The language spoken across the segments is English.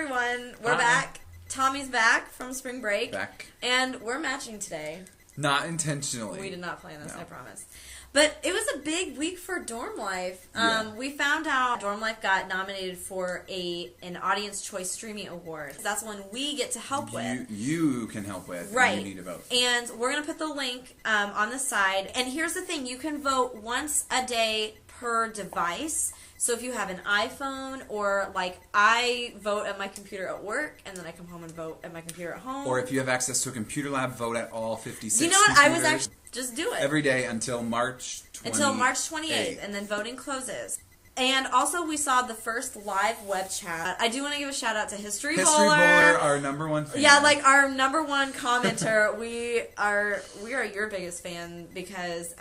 everyone. We're back. Tommy's back from spring break. Back. And we're matching today. Not intentionally. We did not plan this, no. I promise. But it was a big week for Dorm Life. We found out Dorm Life got nominated for an Audience Choice Streaming Award. That's one we get to help with. You can help with. Right. And you need to vote. And we're going to put the link on the side. And here's the thing. You can vote once a day per device. So if you have an iPhone, or like I vote at my computer at work, and then I come home and vote at my computer at home. Or if you have access to a computer lab, vote at all 56 You know what? computers. I was actually just do it. Every day until March 28th. Until March 28th, and then voting closes. And also, we saw the first live web chat. I do want to give a shout out to History Bowler, our number one fan. Yeah, like our number one commenter. we are your biggest fan because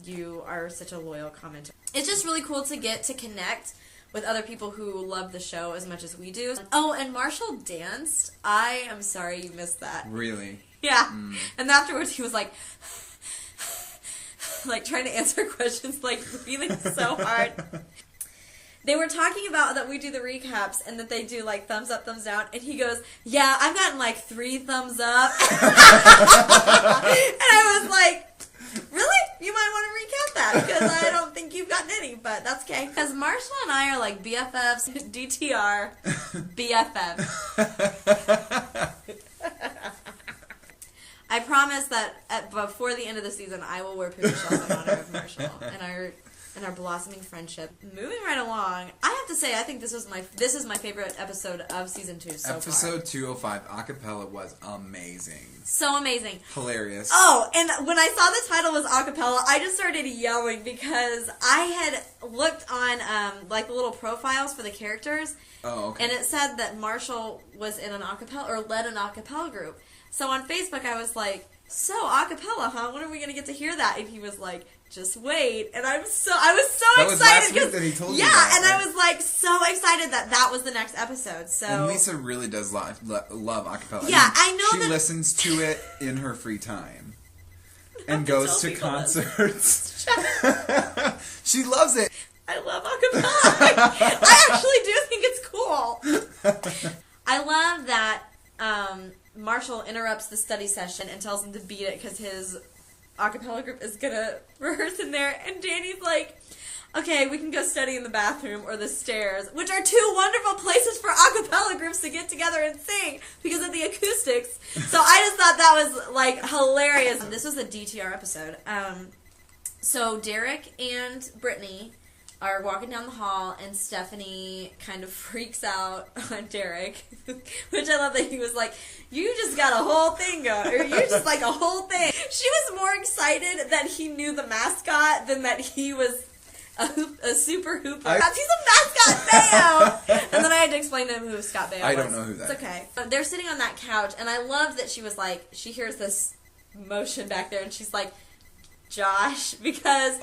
you are such a loyal commenter. It's just really cool to get to connect with other people who love the show as much as we do. Oh, and Marshall danced. I am sorry you missed that. Really? Yeah. And afterwards, he was like trying to answer questions, like breathing so hard. They were talking about that we do the recaps and that they do like thumbs up, thumbs down, and he goes, "Yeah, I've gotten like 3 thumbs up." And I was like, "Really? You might want to recap that because I don't think you've gotten any, but that's okay." Because Marshall and I are like BFFs, DTR, BFF. I promise that before the end of the season, I will wear puka shells in honor of Marshall and our blossoming friendship. Moving right along, I have to say, I think this is my favorite episode of season 2 so far. Episode 205, acapella, was amazing. So amazing. Hilarious. Oh, and when I saw the title was acapella, I just started yelling because I had looked on like the little profiles for the characters. Oh, okay. And it said that Marshall was in an acapella or led an acapella group. So on Facebook, I was like, "So acapella, huh? When are we gonna get to hear that?" And he was like, "Just wait." And I was so excited. Was last week that he told you that, and I was like so excited that was the next episode. So and Lisa really does love acapella. Yeah, I know she listens to it in her free time and goes to concerts. She loves it. I love acapella. I actually do think it's cool. I love that Marshall interrupts the study session and tells him to beat it because his acapella group is gonna rehearse in there, and Danny's like, "Okay, we can go study in the bathroom or the stairs," which are 2 wonderful places for acapella groups to get together and sing because of the acoustics. So I just thought that was like hilarious. This was a DTR episode. So Derek and Brittany are walking down the hall, and Stephanie kind of freaks out on Derek, which I love that he was like, "You just got a whole thing going, or you're just like a whole thing." She was more excited that he knew the mascot than that he was a super hooper. He's a mascot, Bayo! And then I had to explain to him who Scott Bayo was. I don't know who that is. It's okay. They're sitting on that couch, and I love that she was like, she hears this motion back there, and she's like, "Josh," because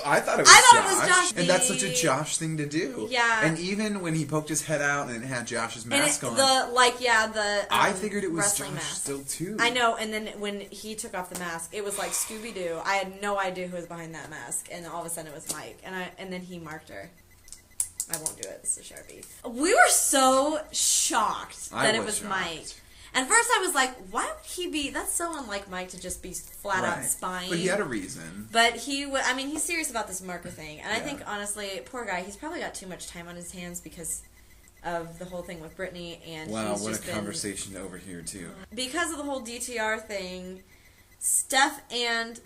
I thought it was Josh. And that's such a Josh thing to do. Yeah. And even when he poked his head out and it had Josh's mask on. I figured it was Josh mask. still too. I know, and then when he took off the mask, it was like Scooby-Doo. I had no idea who was behind that mask, and all of a sudden it was Mike, and then he marked her. I won't do it. It's a Sharpie. We were so shocked that it was Mike. And first I was like, why would he be... That's so unlike Mike to just be flat out spying. But he had a reason. But he's serious about this marker thing. And I think, honestly, poor guy, he's probably got too much time on his hands because of the whole thing with Brittany. And wow, what a conversation over here, too. Because of the whole DTR thing, Steph and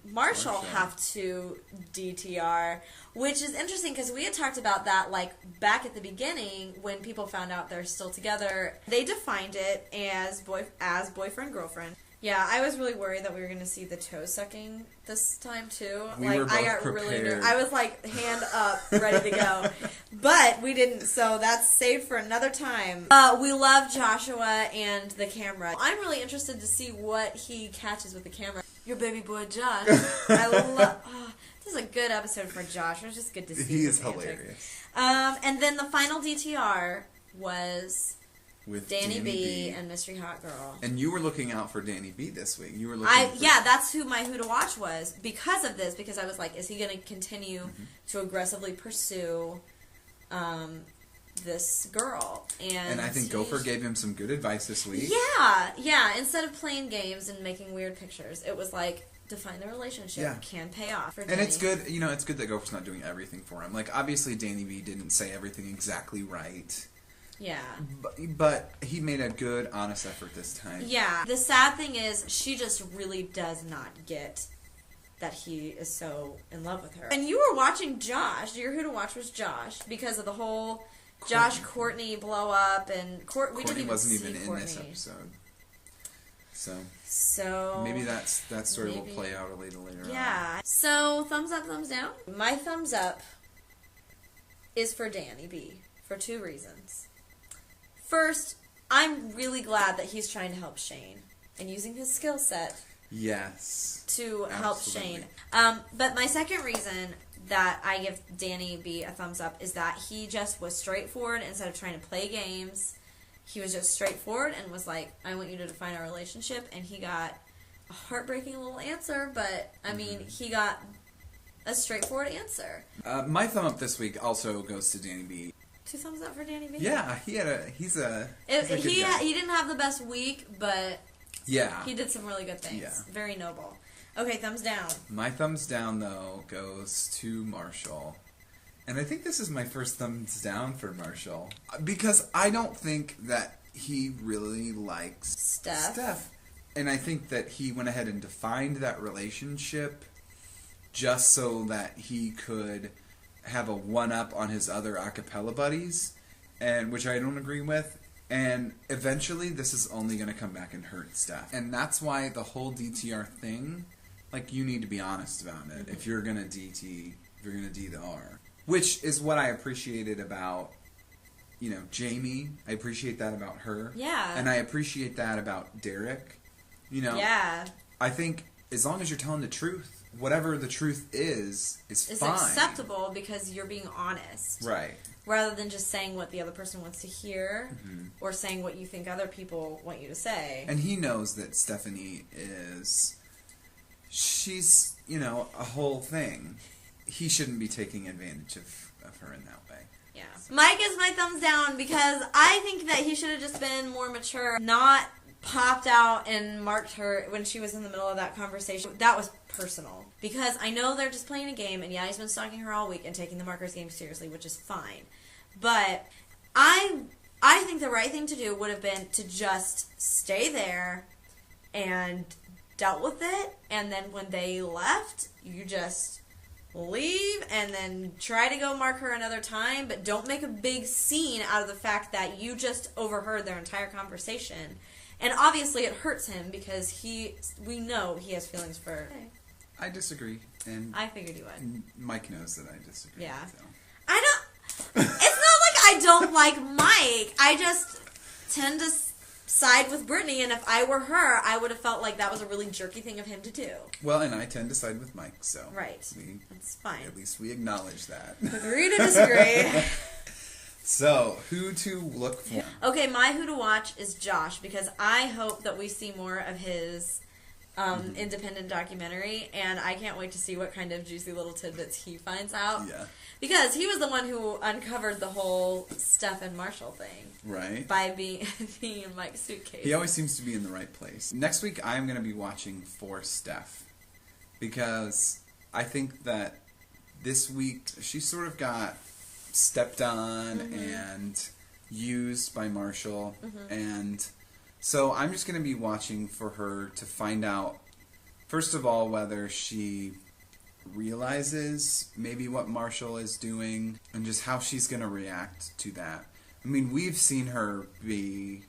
Marshall have to DTR, which is interesting because we had talked about that like back at the beginning when people found out they're still together. They defined it as boyfriend girlfriend. Yeah, I was really worried that we were going to see the toe sucking this time too. I got prepared. Really nervous. I was like hand up, ready to go, but we didn't. So that's saved for another time. We love Joshua and the camera. I'm really interested to see what he catches with the camera. Your baby boy Josh. I love. Oh, this is a good episode for Josh. It was just good to see. He is hilarious. And then the final DTR was with Danny B and Mystery Hot Girl. And you were looking out for Danny B this week. You were that's who my who to watch was because of this. Because I was like, is he going to continue to aggressively pursue this girl. And I think Gopher gave him some good advice this week. Yeah. Instead of playing games and making weird pictures, it was like, define the relationship, can pay off. For Danny. And it's good, it's good that Gopher's not doing everything for him. Like, obviously, Danny B didn't say everything exactly right. Yeah. But he made a good, honest effort this time. Yeah. The sad thing is, she just really does not get that he is so in love with her. And you were watching Josh. Your who to watch was Josh because of the whole Josh Courtney blow up, and Courtney wasn't even in this episode. So maybe that story will play out a little later on. Yeah. So thumbs up, thumbs down. My thumbs up is for Danny B for 2 reasons. First, I'm really glad that he's trying to help Shane and using his skill set. Yes. To help Shane. But my second reason that I give Danny B a thumbs up is that he just was straightforward instead of trying to play games. He was just straightforward and was like, I want you to define our relationship. And he got a heartbreaking little answer, but, I mean, he got a straightforward answer. My thumb up this week also goes to Danny B. 2 thumbs up for Danny B? Yeah, he's a good guy. He didn't have the best week, but yeah, he did some really good things. Yeah. Very noble. Okay, thumbs down. My thumbs down, though, goes to Marshall. And I think this is my first thumbs down for Marshall. Because I don't think that he really likes Steph. And I think that he went ahead and defined that relationship just so that he could have a one-up on his other a cappella buddies, and which I don't agree with. And eventually this is only going to come back and hurt Steph. And that's why the whole DTR thing, like, you need to be honest about it. If you're going to DT, if you're going to D the R. Which is what I appreciated about, Jamie. I appreciate that about her. Yeah. And I appreciate that about Derek. Yeah. I think as long as you're telling the truth, whatever the truth is fine. It's acceptable because you're being honest. Right. Rather than just saying what the other person wants to hear or saying what you think other people want you to say. And he knows that Stephanie she's, a whole thing. He shouldn't be taking advantage of her in that way. Yeah. Mike is my thumbs down because I think that he should have just been more mature, not popped out and marked her when she was in the middle of that conversation. That was personal. Because I know they're just playing a game, and yeah, he's been stalking her all week and taking the markers game seriously, which is fine. But I think the right thing to do would have been to just stay there and dealt with it, and then when they left, you just leave and then try to go mark her another time, but don't make a big scene out of the fact that you just overheard their entire conversation. And obviously it hurts him because we know he has feelings for her. I disagree. And I figured you would. Mike knows that I disagree. Yeah. So. It's not like I don't like Mike. I just tend to side with Brittany, and if I were her, I would have felt like that was a really jerky thing of him to do. Well, and I tend to side with Mike, so... Right. That's fine. At least we acknowledge that. Agree to disagree. So, who to look for? Okay, my who to watch is Josh, because I hope that we see more of his independent documentary, and I can't wait to see what kind of juicy little tidbits he finds out. Yeah. Because he was the one who uncovered the whole Steph and Marshall thing. Right. By being in Mike's suitcase. He always seems to be in the right place. Next week, I'm going to be watching for Steph. Because I think that this week, she sort of got stepped on and used by Marshall. And so I'm just going to be watching for her to find out, first of all, whether she realizes maybe what Marshall is doing and just how she's going to react to that. I mean, we've seen her be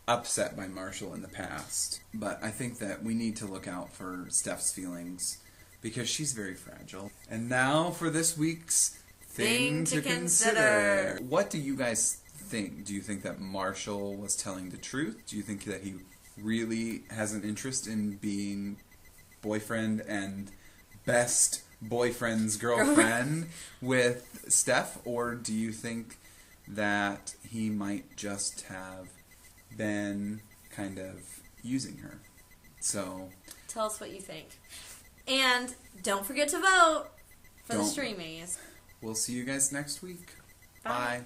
upset by Marshall in the past, but I think that we need to look out for Steph's feelings because she's very fragile. And now for this week's Thing to Consider. What do you guys think? Do you think that Marshall was telling the truth? Do you think that he really has an interest in being boyfriend and best boyfriend's girlfriend with Steph? Or do you think that he might just have been kind of using her? So tell us what you think. And don't forget to vote for the streamies. We'll see you guys next week. Bye. Bye.